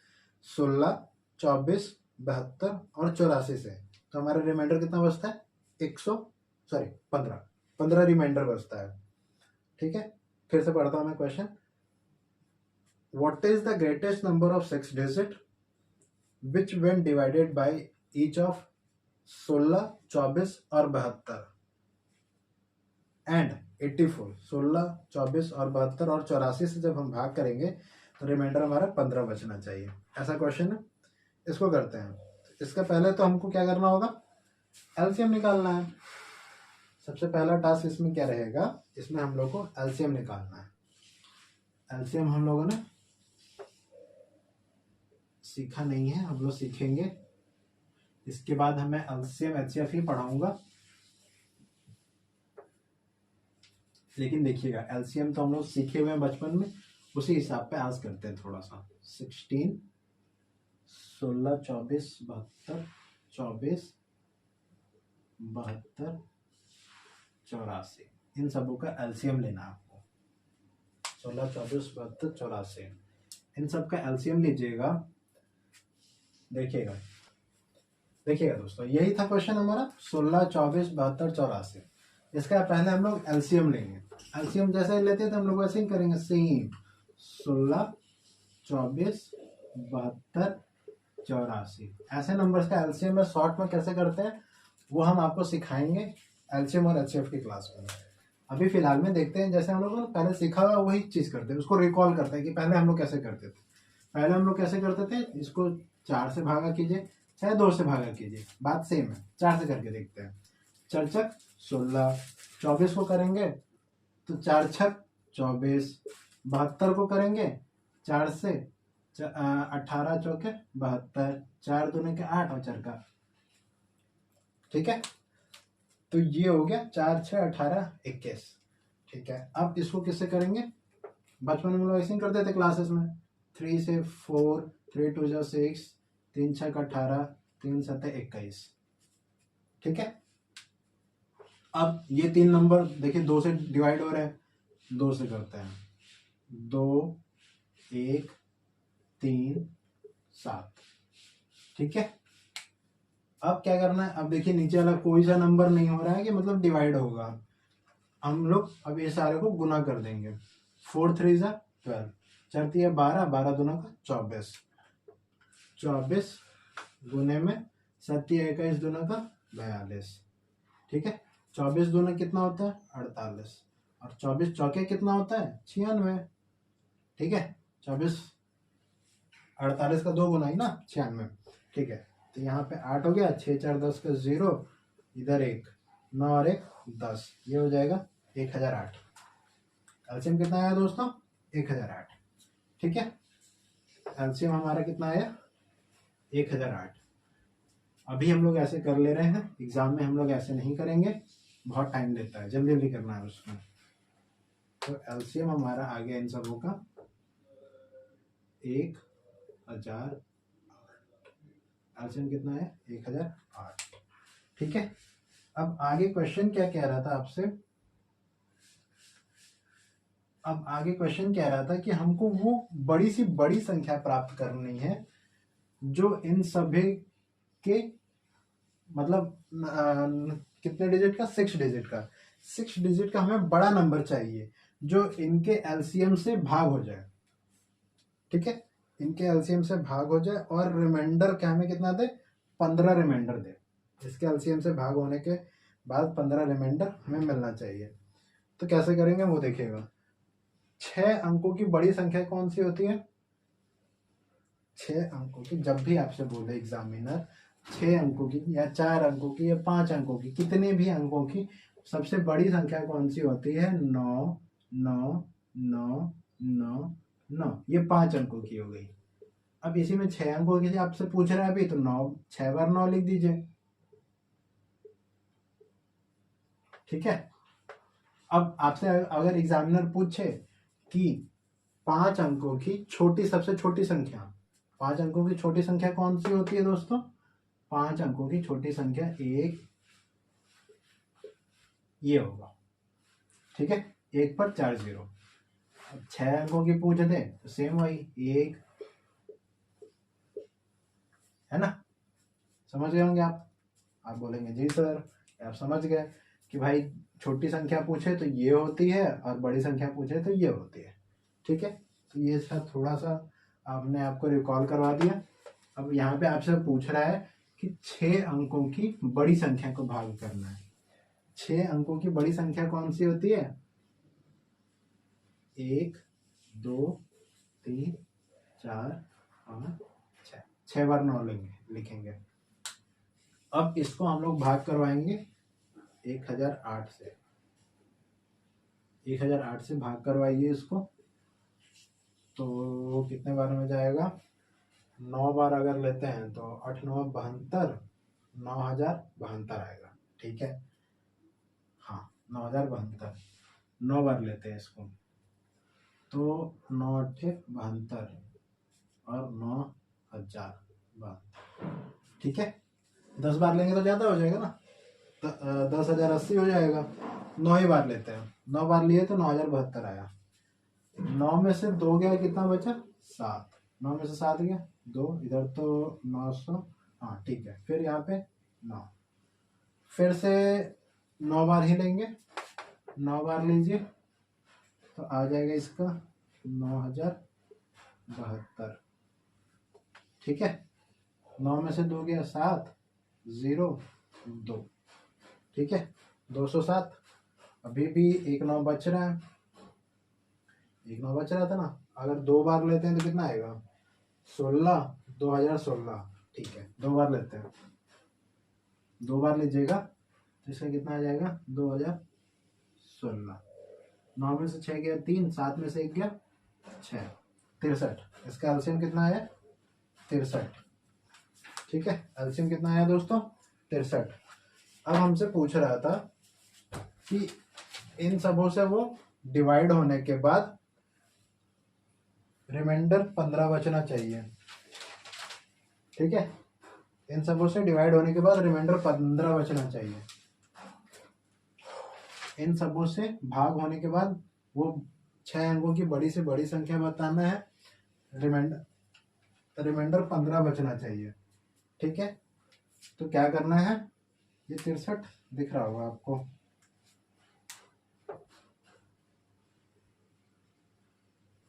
S1: 16, 24, 72 और 84 से, तो हमारा रिमाइंडर कितना बचता है? 15 रिमाइंडर बचता है। ठीक है, फिर से पढ़ता हूं मैं question. What is the greatest number of 6 digit which when divided by each of 16, 24 और 72 एंड 84। 16, 24 और 72 और 84 से जब हम भाग करेंगे तो रिमाइंडर हमारा 15 बचना चाहिए। ऐसा क्वेश्चन है। इसको करते हैं। इसका पहले तो हमको क्या करना होगा? एलसीएम निकालना है। सबसे पहला टास्क इसमें क्या रहेगा? इसमें हम लोग को एलसीएम निकालना है। एलसीएम हम लोगों ने सीखा नहीं है, हम लोग सीखेंगे। इसके बाद हमें एलसीएम एचसीएफ ही पढ़ाऊंगा। लेकिन देखिएगा एलसीएम तो हम लोग सीखे हुए हैं बचपन में, उसी हिसाब पे आज करते हैं थोड़ा सा। 16, 16, 24, 72, 24, 72, 84, इन सबों का एलसीएम लेना है आपको। 16, 24, 72, 84, इन सब का एलसीएम लीजिएगा। देखिएगा दोस्तों, यही था क्वेश्चन हमारा। 16, 24, 72, 84, इसका पहले हम लोग एलसीएम लेंगे। एलसीएम जैसे लेते थे हम लोग वैसे ही करेंगे सेम। 16, 24, 72, 84, ऐसे नंबर्स का एलसीएम में शॉर्ट में कैसे करते हैं वो हम आपको सिखाएंगे एलसीएम और एचसीएफ की क्लास में। अभी फिलहाल में देखते हैं, जैसे हम लोग पहले सीखा हुआ वही चीज करते हैं, उसको रिकॉल करते हैं कि पहले हम लोग कैसे करते थे। पहले हम लोग कैसे करते थे, इसको 4 से भागा कीजिए चाहे 2 से भागा कीजिए, बात सेम है। 4 से करके देखते हैं। 4 छक 16, 24 को करेंगे तो 4 छक 24, 72 को करेंगे 4 से 18 चौके 72, 4 दूने के 8 और 4 का। ठीक है, तो ये हो गया 4, 6, 18, 21। ठीक है, अब इसको किससे करेंगे? बचपन में हम लोग ऐसे ही करते थे क्लासेस में। 3 से 4, 3 2 जा 6, 3 6 18, 3 7 21। ठीक है, अब ये 3 नंबर देखिए 2 से डिवाइड हो रहे हैं, 2 से करते हैं। 2 1 3 7। ठीक है, अब क्या करना है, अब देखिए नीचे वाला कोई सा नंबर नहीं हो रहा है कि मतलब डिवाइड होगा, हम लोग अब ये सारे को गुना कर देंगे। 4 3 = 12, 4 3 = 12, 12 दूना का 24, 24 गुने में 7 3 = 21 दूना का 42। ठीक है, 24 दूना कितना होता है 48, और 24 चौके कितना होता है 96। ठीक है, 24 48 का 2 गुना ही ना 96। ठीक है, तो यहाँ पे 8 हो गया, 6 4 10 का 0, इधर 1 9 और 1 10, ये हो जाएगा 1008। एलसीएम कितना आया दोस्तों 1008। ठीक है, एलसीएम हमारा कितना आया 1008। अभी हम लोग ऐसे कर ले रहे हैं, एग्जाम में हम लोग ऐसे नहीं करेंगे, बहुत टाइम लेता है, जल्दी जल्दी करना है उसमें। तो एलसीएम हमारा आ गया इन सबों का 1008। एलसीएम कितना है 1008। ठीक है, अब आगे क्वेश्चन क्या कह रहा था आपसे, अब आगे क्वेश्चन कह रहा था कि हमको वो बड़ी सी बड़ी संख्या प्राप्त करनी है जो इन सभी के मतलब कितने डिजिट का 6 डिजिट का, 6 डिजिट का हमें बड़ा नंबर चाहिए जो इनके एलसीएम से भाग हो जाए। ठीक है, इनके एलसीएम से भाग हो जाए और रिमाइंडर क्या हमें कितना दे 15 रिमाइंडर दे। इसके एलसीएम से भाग होने के बाद 15 रिमाइंडर हमें मिलना चाहिए। तो कैसे करेंगे वो देखिएगा। 6 अंकों की बड़ी संख्या कौन सी होती है, 6 अंकों की, जब भी आपसे बोले एग्जामिनर 6 अंकों की या 4 अंकों की या 5 अंकों की, कितने भी अंकों की सबसे बड़ी संख्या कौन सी होती है 9 9 9 9 9, ये 5 अंकों की हो गई। अब इसी में 6 अंकों की आपसे पूछ रहा है अभी, तो 9 6 बार 9 लिख दीजिए। ठीक है, अब आपसे अगर एग्जामिनर पूछे कि 5 अंकों की छोटी सबसे छोटी संख्या, 5 अंकों की छोटी संख्या कौन सी होती है दोस्तों, 5 अंकों की छोटी संख्या 1 ये होगा। ठीक है, 1 पर 4 0। अब 6 अंकों की पूछ दे तो सेम वही 1 है ना। समझ गए होंगे आप बोलेंगे जी सर, आप समझ गए कि भाई छोटी संख्या पूछे तो ये होती है और बड़ी संख्या पूछे तो ये होती है। ठीक है, तो ये सब थोड़ा सा आपने आपको रिकॉल करवा दिया। अब यहाँ पे आपसे पूछ रहा है कि 6 अंकों की बड़ी संख्या को भाग करना है। 6 अंकों की बड़ी संख्या कौन सी होती है 1 2 3 4 5 6, 6 बार 9 लिखेंगे। अब इसको हम लोग भाग करवाएंगे 1008 से, 1008 से भाग करवाइए इसको, तो कितने बार में जाएगा 9 बार अगर लेते हैं तो 8 9 72, 9072 आएगा। ठीक है, हाँ 9072, 9 बार लेते हैं इसको तो 9 8 72 और 9072। ठीक है, 10 बार लेंगे तो ज़्यादा हो जाएगा ना, 10,080 हो जाएगा। 9 ही बार लेते हैं, 9 बार लिए तो 9072 आया। 9 में से 2 गया कितना बचा 7, 9 में से 7 गया 2, इधर तो 900, हाँ ठीक है। फिर यहाँ पे 9, फिर से 9 बार ही लेंगे, 9 बार लीजिए तो आ जाएगा इसका 9072। ठीक है, 9 में से 2 गया 7 0 2। ठीक है, 207। अभी भी 1 9 बच रहा है, 1 9 बच रहा था ना, अगर 2 बार लेते हैं तो कितना आएगा 16, 2016। ठीक है, 2 बार लेते हैं, 2 बार लीजिएगा तो इसका कितना आ जाएगा 2016। 9 में से 6 गया 3, 7 में से 1 गया 6, 63। इसका एलसीएम कितना आया 63। ठीक है, एलसीएम कितना आया दोस्तों 63। अब हमसे पूछ रहा था कि इन सबों से वो डिवाइड होने के बाद रिमाइंडर 15 बचना चाहिए। ठीक है, इन सबों से डिवाइड होने के बाद रिमाइंडर 15 बचना चाहिए। इन सबों से भाग होने के बाद वो 6 अंकों की बड़ी से बड़ी संख्या बताना है, रिमाइंडर 15 बचना चाहिए। ठीक है, तो क्या करना है, ये 63 दिख रहा होगा आपको,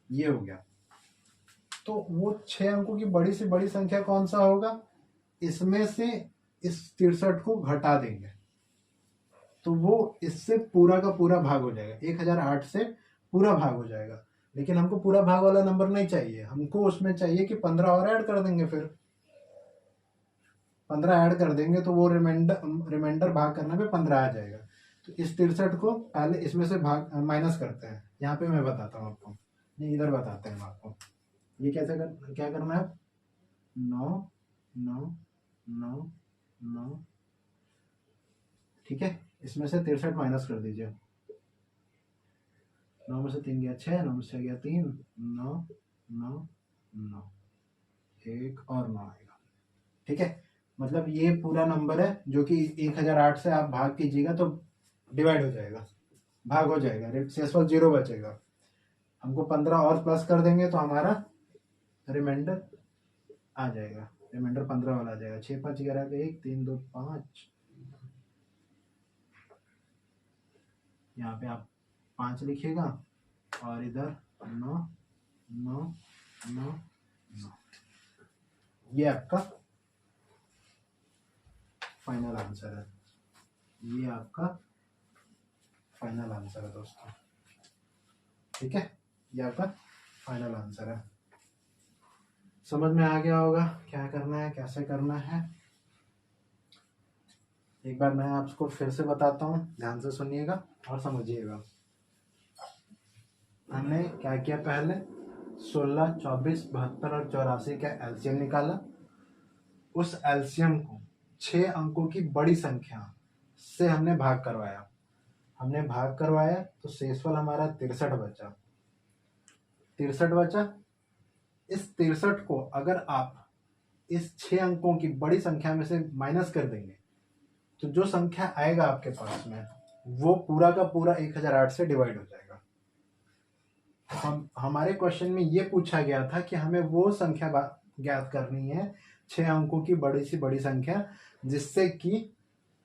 S1: ये हो गया। तो वो 6 अंकों की बड़ी से बड़ी संख्या कौन सा होगा, इसमें से इस 63 को घटा देंगे तो वो इससे पूरा का पूरा भाग हो जाएगा, 1008 से पूरा भाग हो जाएगा। लेकिन हमको पूरा भाग वाला नंबर नहीं चाहिए, हमको उसमें चाहिए कि 15 और ऐड कर देंगे, फिर 15 ऐड कर देंगे तो वो रिमाइंडर भाग करने पे 15 आ जाएगा। तो इस 63 को पहले इसमें से भाग माइनस करते हैं, यहाँ पे मैं बताता हूँ आपको, नहीं इधर बताते हैं आपको। ये क्या करना है, 9 9 9 9, ठीक है, इसमें से 63 माइनस कर दीजिए। 9 में से 3 गया 6, 9 में से गया 3, 9 9 9, 1 और 9 आएगा। ठीक है, मतलब ये पूरा नंबर है जो कि 1008 से आप भाग कीजिएगा तो डिवाइड हो जाएगा, भाग हो जाएगा, शेषफल 0 बचेगा। हमको 15 और प्लस कर देंगे तो हमारा रिमाइंडर आ जाएगा, रिमाइंडर 15 वाला आ जाएगा। 6 5 11 1 3 2 5, यहाँ पे आप 5 लिखिएगा और इधर 9 9 9 9, ये आपका फाइनल आंसर है, ये आपका फाइनल आंसर है दोस्तों। ठीक है, ये आपका फाइनल आंसर है। समझ में आ गया होगा क्या करना है, कैसे करना है। एक बार मैं आपको फिर से बताता हूँ, ध्यान से सुनिएगा और समझिएगा। हमने क्या किया, पहले 16 24 72 और 84 का एलसीएम निकाला। उस एलसीएम को 6 अंकों की बड़ी संख्या से हमने भाग करवाया, तो शेषफल हमारा 63 बचा। 63 बचा, इस 63 को अगर आप इस 6 अंकों की बड़ी संख्या में से माइनस कर देंगे तो जो संख्या आएगा आपके पास में वो पूरा का पूरा 1008 से डिवाइड हो जाएगा। हमारे क्वेश्चन में ये पूछा गया था कि हमें वो संख्या ज्ञात करनी है, 6 अंकों की बड़ी से बड़ी संख्या जिससे कि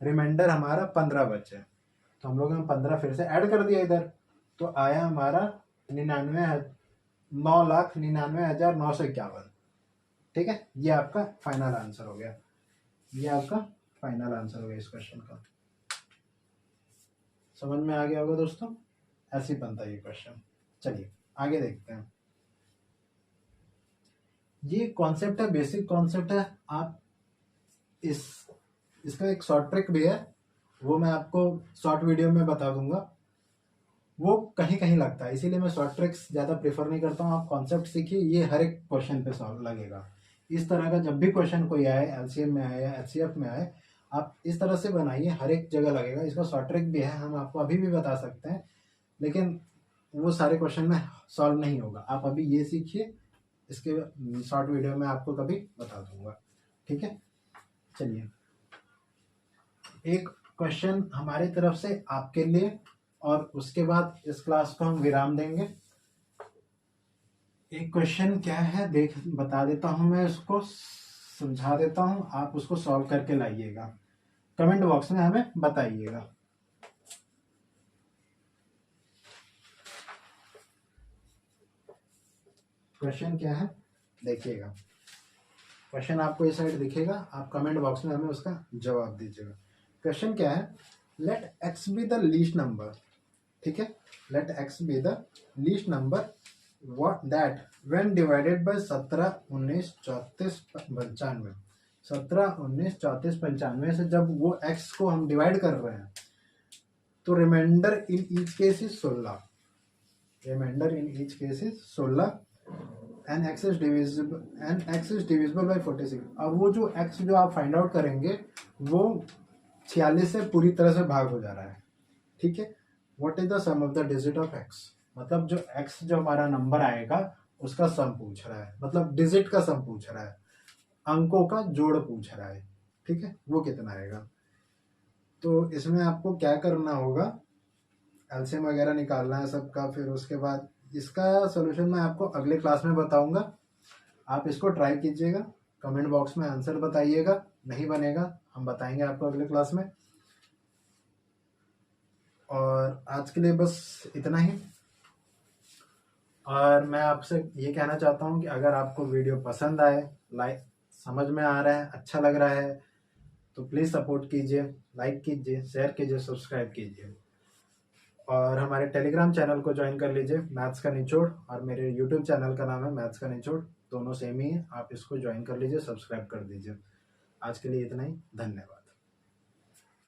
S1: रिमाइंडर हमारा 15 बचे। तो हम लोगों ने 15 फिर से ऐड कर दिया इधर, तो आया हमारा 9,99,951। ठीक है, ये आपका फाइनल आंसर हो गया, ये आपका फाइनल आंसर हो गया इस क्वेश्चन का। समझ में आ गया होगा दोस्तों, ऐसे ही बनता है ये क्वेश्चन। चलिए आगे देखते हैं। ये कॉन्सेप्ट है, बेसिक कॉन्सेप्ट है। आप इसका एक शॉर्ट ट्रिक भी है, वो मैं आपको शॉर्ट वीडियो में बता दूंगा। वो कहीं कहीं लगता है, इसीलिए मैं शॉर्ट ट्रिक्स ज़्यादा प्रेफर नहीं करता हूँ। आप कॉन्सेप्ट सीखिए, ये हर एक क्वेश्चन पे सॉल्व लगेगा। इस तरह का जब भी क्वेश्चन कोई आए, एलसीएम में आए या एचसीएफ में आए, आप इस तरह से बनाइए, हर एक जगह लगेगा। इसका शॉर्ट ट्रिक भी है, हम आपको अभी भी बता सकते हैं, लेकिन वो सारे क्वेश्चन में सॉल्व नहीं होगा। आप अभी ये सीखिए, इसके शॉर्ट वीडियो में आपको कभी बता दूंगा। ठीक है, चलिए एक क्वेश्चन हमारी तरफ से आपके लिए, और उसके बाद इस क्लास को हम विराम देंगे। एक क्वेश्चन क्या है बता देता हूं, मैं उसको समझा देता हूं, आप उसको सॉल्व करके लाइएगा, कमेंट बॉक्स में हमें बताइएगा। क्वेश्चन क्या है देखिएगा, क्वेश्चन आपको इस साइड दिखेगा, आप कमेंट बॉक्स में हमें उसका जवाब दीजिएगा। क्वेश्चन क्या है, let x be the least number. ठीक है, let x be the least number what that when divided by 17 19 34 95, 17 19 34 95 से जब वो x को हम डिवाइड कर रहे हैं तो remainder in each case is 16, remainder in each case is 16 and x is divisible by 46। अब वो जो x जो आप फाइंड आउट करेंगे वो 46 से पूरी तरह से भाग हो जा रहा है। ठीक है, what is the sum of the digit of x, मतलब जो x जो हमारा नंबर आएगा उसका सम पूछ रहा है, मतलब डिजिट का सम पूछ रहा है, अंकों का जोड़ पूछ रहा है। ठीक है, वो कितना आएगा। तो इसमें आपको क्या करना होगा, एलसीएम वगैरह निकालना है सबका। फिर उसके बाद इसका सॉल्यूशन मैं आपको अगले क्लास में बताऊंगा। आप इसको ट्राई कीजिएगा, कमेंट बॉक्स में आंसर बताइएगा। नहीं बनेगा हम बताएंगे आपको अगले क्लास में। और आज के लिए बस इतना ही। और मैं आपसे ये कहना चाहता हूँ कि अगर आपको वीडियो पसंद आए, लाइक समझ में आ रहा है, अच्छा लग रहा है, तो प्लीज़ सपोर्ट कीजिए, लाइक कीजिए, शेयर कीजिए, सब्सक्राइब कीजिए। और हमारे टेलीग्राम चैनल को ज्वाइन कर लीजिए, मैथ्स का निचोड़, और मेरे यूट्यूब चैनल का नाम है मैथ्स का निचोड़, दोनों सेम ही है। आप इसको ज्वाइन कर लीजिए, सब्सक्राइब कर दीजिए। आज के लिए इतना ही, धन्यवाद।